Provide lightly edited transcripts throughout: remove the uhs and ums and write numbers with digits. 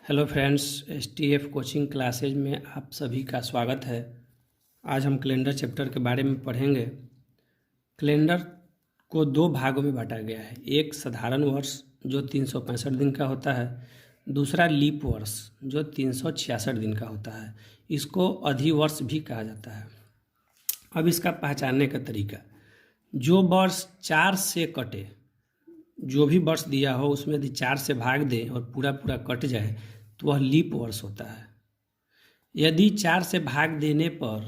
Hello friends, STF coaching classes में आप सभी का स्वागत है। आज हम कैलेंडर चैप्टर के बारे में पढ़ेंगे। कैलेंडर को दो भागों में बांटा गया है। एक साधारण वर्ष जो 365 दिन का होता है, दूसरा लीप वर्ष जो 366 दिन का होता है। इसको अधिवर्ष भी कहा जाता है। अब इसका पहचानने का तरीका, जो वर्ष 4 से कटे, जो भी वर्ष दिया हो उसमें यदि 4 से भाग दें और पूरा पूरा कट जाए तो वह लीप वर्ष होता है। यदि 4 से भाग देने पर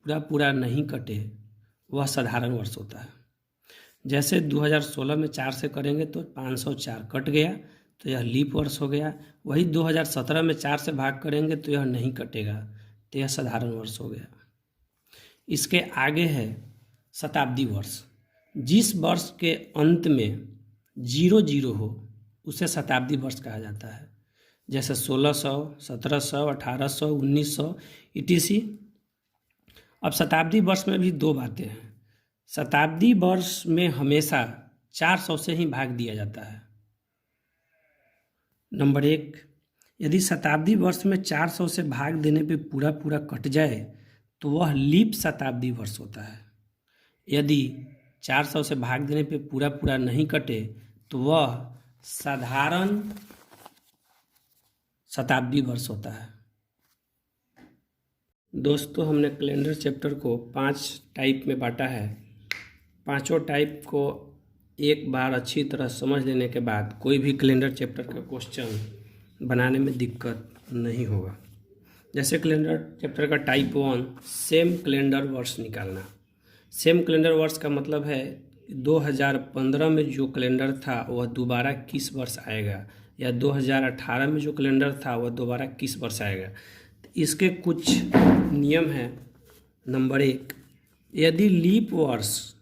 पूरा पूरा नहीं कटे वह साधारण वर्ष होता है। जैसे 2016 में 4 से करेंगे तो 504 कट गया तो यह लीप वर्ष हो गया। वही 2017 में 4 से भाग करेंगे तो यह नहीं कटेगा तो यह साधारण वर्ष हो गया। इसके आगे है शताब्दी वर्ष। जिस वर्ष के अंत में 00 हो उसे शताब्दी वर्ष कहा जाता है। जैसे 1600, 1700, 1800, 1900 etc। अब शताब्दी वर्ष में भी दो बातें हैं। शताब्दी वर्ष में हमेशा 400 से ही भाग दिया जाता है। नंबर 1, यदि शताब्दी वर्ष में 400 से भाग देने पे पूरा पूरा कट जाए तो वह लीप शताब्दी वर्ष होता है। यदि 400 से भाग देने पे पूरा पूरा नहीं कटे तो वह साधारण शताब्दी वर्ष होता है। दोस्तों, हमने कैलेंडर चैप्टर को 5 टाइप में बांटा है। पांचों टाइप को एक बार अच्छी तरह समझ लेने के बाद कोई भी कैलेंडर चैप्टर का क्वेश्चन बनाने में दिक्कत नहीं होगा। जैसे कैलेंडर चैप्टर का टाइप 1, सेम कैलेंडर वर्ष निकालना। सेम कैलेंडर वर्ष का मतलब है 2015 में जो कैलेंडर था वह दोबारा किस वर्ष आएगा, या 2018 में जो कैलेंडर था वह दोबारा किस वर्ष आएगा। तो इसके कुछ नियम हैं। नंबर 1, यदि लीप वर्ष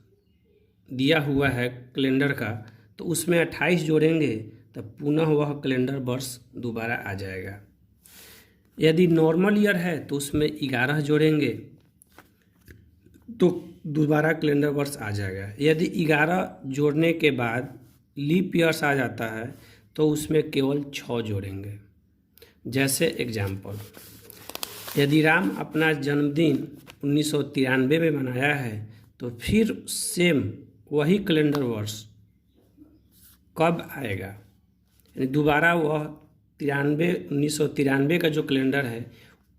दिया हुआ है कैलेंडर का तो उसमें 28 जोड़ेंगे तो पुनः वह कैलेंडर वर्ष दोबारा आ जाएगा। यदि नॉर्मल ईयर है तो उसमें 11 जोड़ेंगे तो दोबारा कैलेंडर वर्ष आ जाएगा। यदि 11 जोड़ने के बाद लीप ईयर्स आ जाता है तो उसमें केवल 6 जोड़ेंगे। जैसे एग्जाम्पल, यदि राम अपना जन्मदिन 1993 में मनाया है तो फिर सेम वही कैलेंडर वर्ष कब आएगा, यानी दोबारा वह 1993 का जो कैलेंडर है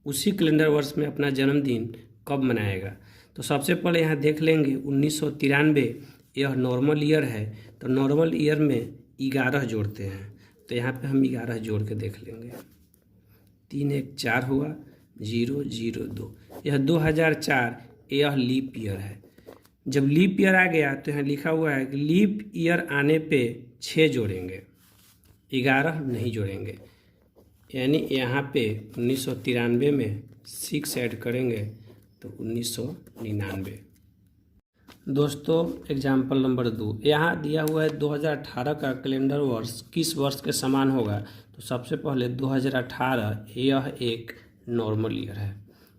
उसी कैलेंडर वर्ष में अपना जन्मदिन कब मनाएगा। तो सबसे पहले यहाँ देख लेंगे 1993 यह नॉर्मल ईयर है तो नॉर्मल ईयर में 11 जोड़ते हैं। तो यहाँ पे हम 11 जोड़ के देख लेंगे। 3 1 4 हुआ, 0 0 2, यह 2004 यह लीप ईयर है। जब लीप ईयर आ गया तो यहाँ लिखा हुआ है कि लीप ईयर आने पे 6 जोड़ेंगे, 11 नहीं जोड़ेंगे। यानी यहाँ पे 1993 में 6 ऐड करेंगे तो 1999। दोस्तों, एग्जाम्पल नंबर 2, यहाँ दिया हुआ है 2018 का कैलेंडर वर्ष किस वर्ष के समान होगा। तो सबसे पहले 2018 यह एक नॉर्मल ईयर है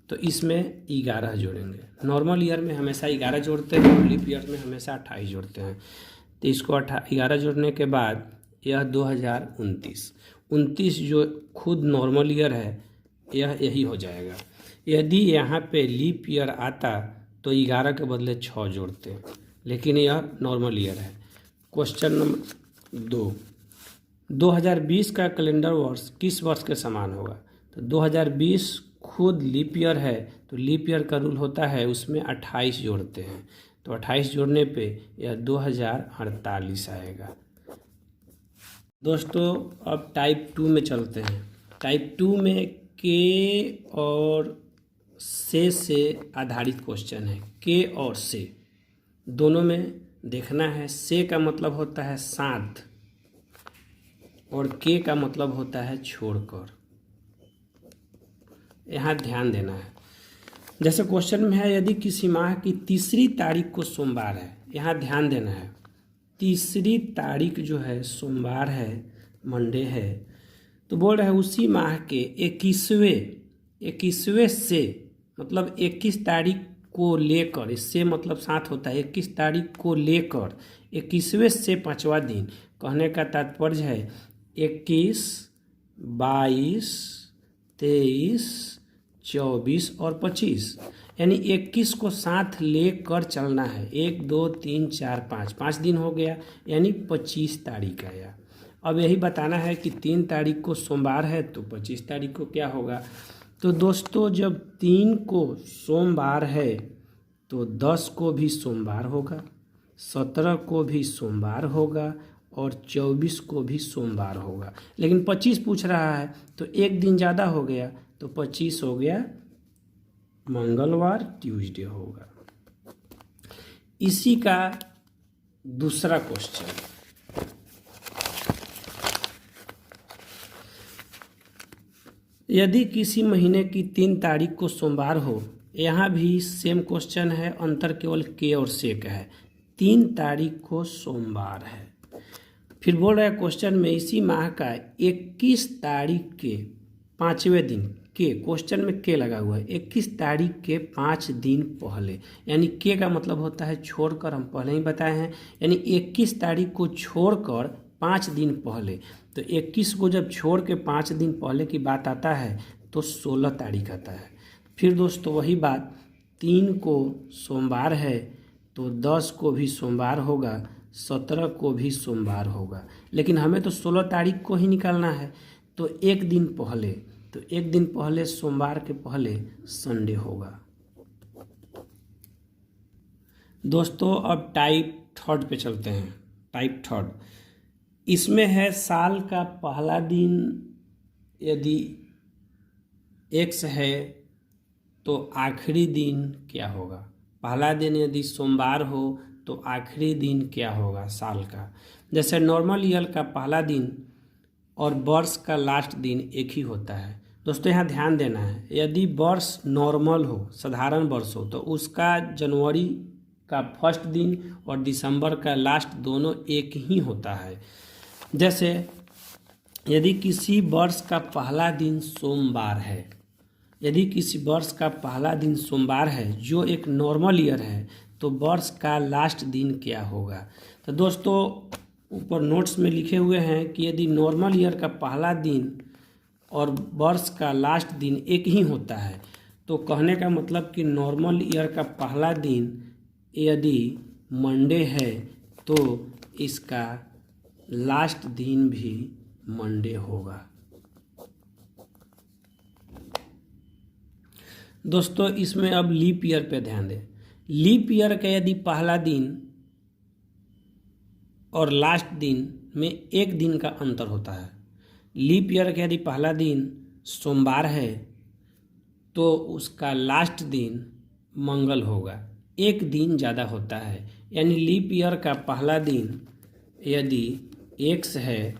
तो इसमें 11 जोड़ेंगे। नॉर्मल ईयर में हमेशा 11 जोड़ते हैं और लीप ईयर में हमेशा 28 जोड़ते हैं। तो इसको 11 जोड़ने के बाद यह 2029 जो खुद नॉर्मल ईयर है यही हो जाएगा। यदि यहाँ पे लीप ईयर आता तो 11 के बदले 6 जोड़ते हैं, लेकिन यह नॉर्मल ईयर है। क्वेश्चन नंबर 2, 2020 का कैलेंडर वर्ष किस वर्ष के समान होगा। तो 2020 खुद लीप ईयर है तो लीप ईयर का रूल होता है उसमें 28 जोड़ते हैं। तो 28 जोड़ने पे यह 2048 आएगा। दोस्तों, अब टाइप 2 में चलते हैं। टाइप 2 में के और से आधारित क्वेश्चन है। के और से दोनों में देखना है। से का मतलब होता है साथ और के का मतलब होता है छोड़कर। यहाँ ध्यान देना है। जैसे क्वेश्चन में है यदि किसी माह की 3री तारीख को सोमवार है, यहाँ ध्यान देना है 3री तारीख जो है सोमवार है, मंडे है, तो बोल रहे हैं उसी माह के 21वें से मतलब 21 तारीख को लेकर, इससे मतलब साथ होता है 21 तारीख को लेकर 21वें से 5वां दिन। कहने का तात्पर्य है 21 22, 23, 24 और 25, यानी 21 को साथ लेकर चलना है। 1, 2, 3, 4, 5 दिन हो गया, यानी 25 तारीख आया। अब यही बताना है कि 3 तारीख को सोमवार है तो 25 तारीख को क्या होगा। तो दोस्तों जब 3 को सोमवार है तो 10 को भी सोमवार होगा, 17 को भी सोमवार होगा और 24 को भी सोमवार होगा। लेकिन 25 पूछ रहा है तो एक दिन ज़्यादा हो गया, तो 25 हो गया मंगलवार, ट्यूसडे होगा। इसी का दूसरा क्वेश्चन, यदि किसी महीने की 3 तारीख को सोमवार हो, यहाँ भी सेम क्वेश्चन है, अंतर केवल के और से का है। 3 तारीख को सोमवार है, फिर बोल रहा है क्वेश्चन में इसी माह का 21 तारीख के 5वें दिन के, क्वेश्चन में के लगा हुआ है, 21 तारीख के 5 दिन पहले, यानी के का मतलब होता है छोड़कर, हम पहले ही बताए हैं। यानी 21 तारीख को छोड़कर 5 दिन पहले, तो 21 को जब छोड़ के 5 दिन पहले की बात आता है तो 16 तारीख आता है। फिर दोस्तों वही बात, 3 को सोमवार है तो 10 को भी सोमवार होगा, 17 को भी सोमवार होगा, लेकिन हमें तो 16 तारीख को ही निकालना है। तो एक दिन पहले, तो एक दिन पहले सोमवार के पहले संडे होगा। दोस्तों अब टाइप थर्ड पे चलते हैं। टाइप थर्ड, इसमें है साल का पहला दिन यदि x है तो आखिरी दिन क्या होगा। पहला दिन यदि सोमवार हो तो आखिरी दिन क्या होगा साल का। जैसे नॉर्मल ईयर का पहला दिन और वर्ष का लास्ट दिन एक ही होता है। दोस्तों यहाँ ध्यान देना है, यदि वर्ष नॉर्मल हो, साधारण वर्ष हो, तो उसका जनवरी का फर्स्ट दिन और दिसंबर का लास्ट दोनों एक ही होता है। जैसे यदि किसी वर्ष का पहला दिन सोमवार है, यदि किसी वर्ष का पहला दिन सोमवार है जो एक नॉर्मल ईयर है, तो वर्ष का लास्ट दिन क्या होगा। तो दोस्तों ऊपर नोट्स में लिखे हुए हैं कि यदि नॉर्मल ईयर का पहला दिन और वर्ष का लास्ट दिन एक ही होता है, तो कहने का मतलब कि नॉर्मल ईयर का पहला दिन यदि मंडे है तो इसका लास्ट दिन भी मंडे होगा। दोस्तों इसमें अब लीप ईयर पे ध्यान दें। लीप ईयर का यदि पहला दिन और लास्ट दिन में एक दिन का अंतर होता है, लीप ईयर का यदि पहला दिन सोमवार है तो उसका लास्ट दिन मंगल होगा, एक दिन ज़्यादा होता है। यानी लीप ईयर का पहला दिन यदि x है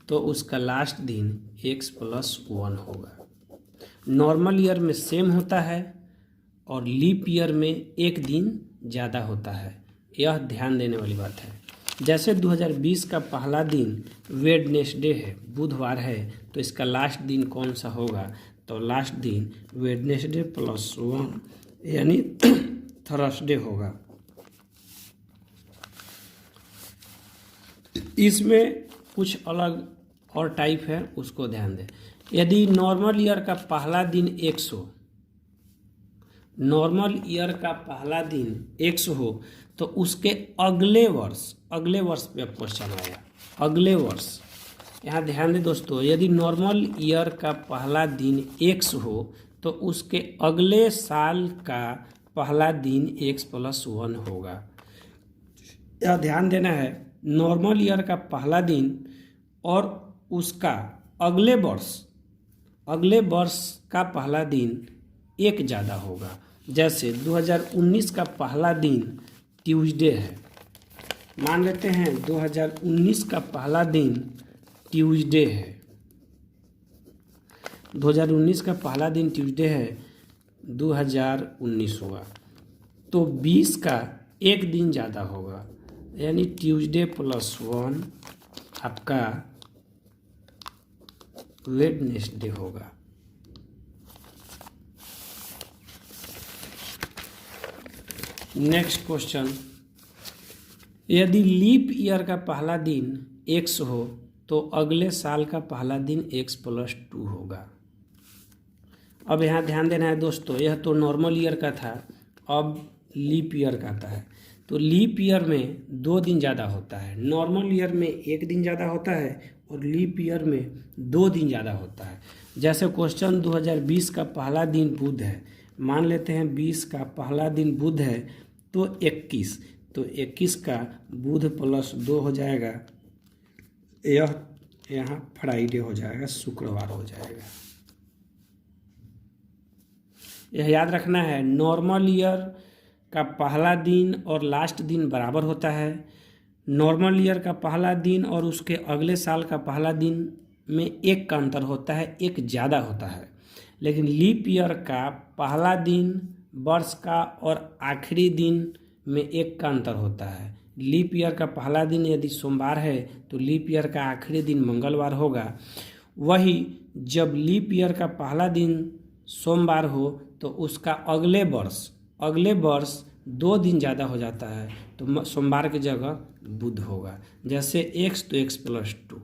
तो उसका लास्ट दिन x+1 होगा। नॉर्मल ईयर में सेम होता है और लीप ईयर में एक दिन ज़्यादा होता है, यह ध्यान देने वाली बात है। जैसे 2020 का पहला दिन वेडनेसडे है, बुधवार है, तो इसका लास्ट दिन कौन सा होगा, तो लास्ट दिन वेडनेसडे +1 यानी थर्सडे होगा। इसमें कुछ अलग और टाइप है, उसको ध्यान दें। यदि नॉर्मल ईयर का पहला दिन x हो, नॉर्मल ईयर का पहला दिन x हो, तो उसके अगले वर्ष पे क्वेश्चन आया, अगले वर्ष। यहाँ ध्यान दें दोस्तों, यदि नॉर्मल ईयर का पहला दिन x हो तो उसके अगले साल का पहला दिन x+1 होगा। यह ध्यान देना है, नॉर्मल ईयर का पहला दिन और उसका अगले वर्ष का पहला दिन एक ज़्यादा होगा। जैसे 2019 का पहला दिन ट्यूसडे है, मान लेते हैं 2019 का पहला दिन ट्यूसडे है, 2019 का पहला दिन ट्यूसडे है, 2019 हुआ तो 20 का एक दिन ज़्यादा होगा, यानी ट्यूसडे +1 आपका वेडनेसडे होगा। नेक्स्ट क्वेश्चन, यदि लीप ईयर का पहला दिन x हो तो अगले साल का पहला दिन x+2 होगा। अब यहाँ ध्यान देना है दोस्तों, यह तो नॉर्मल ईयर का था, अब लीप ईयर का आता है। तो लीप ईयर में 2 दिन ज़्यादा होता है, नॉर्मल ईयर में 1 दिन ज़्यादा होता है और लीप ईयर में 2 दिन ज़्यादा होता है। जैसे क्वेश्चन 2020 का पहला दिन बुध है, मान लेते हैं 20 का पहला दिन बुध है तो 21, तो 21 का बुध +2 हो जाएगा, यह यहाँ फ्राइडे हो जाएगा, शुक्रवार हो जाएगा। यह याद रखना है, नॉर्मल ईयर का पहला दिन और लास्ट दिन बराबर होता है। नॉर्मल ईयर का पहला दिन और उसके अगले साल का पहला दिन में 1 का अंतर होता है, 1 ज़्यादा होता है। लेकिन लीप ईयर का पहला दिन वर्ष का और आखिरी दिन में 1 का अंतर होता है। लीप ईयर का पहला दिन यदि सोमवार है तो लीप ईयर का आखिरी दिन मंगलवार होगा। वही जब लीप ईयर का पहला दिन सोमवार हो तो उसका अगले वर्ष 2 दिन ज़्यादा हो जाता है, तो सोमवार की जगह बुध होगा। जैसे x तो x+2।